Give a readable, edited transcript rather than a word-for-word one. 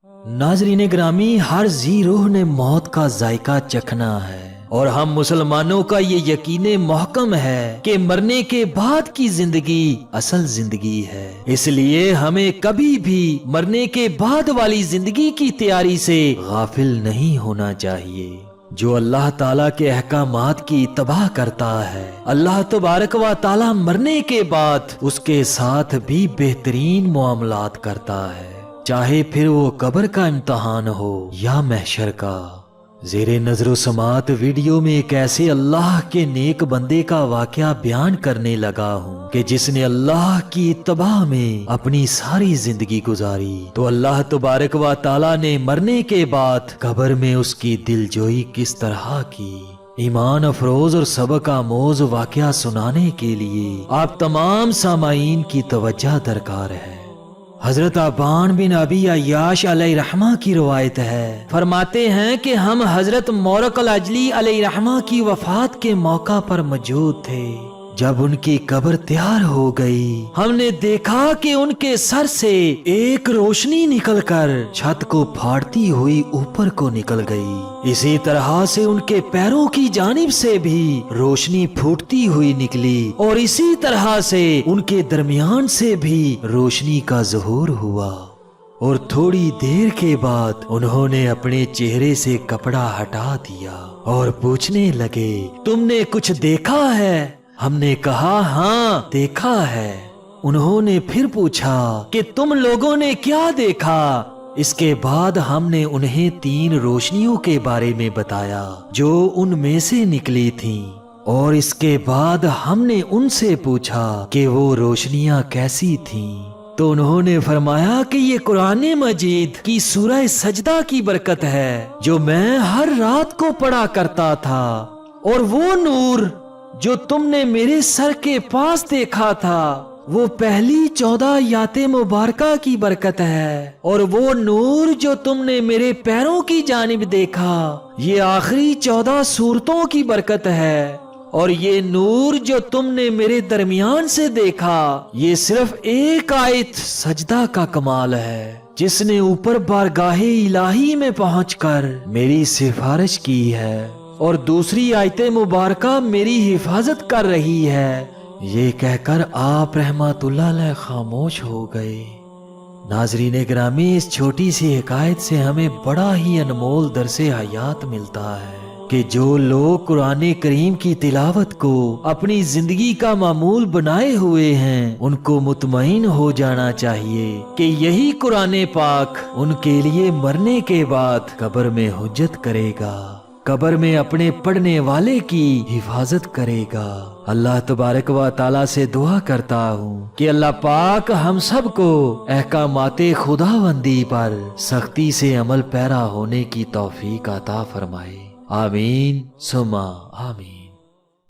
नाजरीन ग्रामी, हर जी रूह ने मौत का जायका चखना है और हम मुसलमानों का ये यकीन महकम है कि मरने के बाद की जिंदगी असल जिंदगी है। इसलिए हमें कभी भी मरने के बाद वाली जिंदगी की तैयारी से गाफिल नहीं होना चाहिए। जो अल्लाह ताला के अहकामात की तबाह करता है, अल्लाह तबारक व ताला मरने के बाद उसके साथ भी बेहतरीन मुआमलात करता है, चाहे फिर वो कब्र का इम्तहान हो या महशर का। ज़ेरे नजरो समात वीडियो में एक ऐसे अल्लाह के नेक बंदे का वाकया बयान करने लगा हूँ कि जिसने अल्लाह की इत्तबा में अपनी सारी जिंदगी गुजारी, तो अल्लाह तबारक व ताला ने मरने के बाद कब्र में उसकी दिलजोई किस तरह की। ईमान अफरोज और सबक आमोज वाकया सुनाने के लिए आप तमाम सामाईन की तवज्जो दरकार है। हजरत अबान बिन अबी अय्याश अलैहिर्रहमा की रवायत है, फरमाते हैं कि हम हजरत मौरक अल अजली अलैहिर्रहमा की वफात के मौका पर मौजूद थे। जब उनकी कब्र तैयार हो गई, हमने देखा कि उनके सर से एक रोशनी निकलकर छत को फाड़ती हुई ऊपर को निकल गई। इसी तरह से उनके पैरों की जानिब से भी रोशनी फूटती हुई निकली और इसी तरह से उनके दरमियान से भी रोशनी का ज़ुहूर हुआ। और थोड़ी देर के बाद उन्होंने अपने चेहरे से कपड़ा हटा दिया और पूछने लगे, तुमने कुछ देखा है? हमने कहा, हाँ देखा है। उन्होंने फिर पूछा कि तुम लोगों ने क्या देखा? इसके बाद हमने उन्हें 3 रोशनियों के बारे में बताया जो उनमें से निकली थीं, और इसके बाद हमने उनसे पूछा कि वो रोशनियां कैसी थीं। तो उन्होंने फरमाया कि ये कुरान मजीद की सूरह सजदा की बरकत है जो मैं हर रात को पढ़ा करता था, और वो नूर जो तुमने मेरे सर के पास देखा था वो पहली 14 आयते मुबारका की बरकत है, और वो नूर जो तुमने मेरे पैरों की जानिब देखा ये आखिरी 14 सूरतों की बरकत है, और ये नूर जो तुमने मेरे दरमियान से देखा ये सिर्फ एक आयत सजदा का कमाल है जिसने ऊपर बारगाहे इलाही में पहुंचकर मेरी सिफारिश की है, और दूसरी आयते मुबारका मेरी हिफाजत कर रही है। ये कहकर आप रहमतुल्लाह अलैह खामोश हो गए। नाजरीन ग्रामी, इस छोटी सी हिकायत से हमें बड़ा ही अनमोल दरसे हयात मिलता है कि जो लोग कुरान करीम की तिलावत को अपनी जिंदगी का मामूल बनाए हुए हैं उनको मुतमईन हो जाना चाहिए कि यही कुरान पाक उनके लिए मरने के बाद कब्र में हुज्जत करेगा, कब्र में अपने पढ़ने वाले की हिफाजत करेगा। अल्लाह तबारक व ताला से दुआ करता हूँ कि अल्लाह पाक हम सब को अहकामाते खुदावंदी पर सख्ती से अमल पैरा होने की तौफीक अता फरमाए। आमीन सुमा आमीन।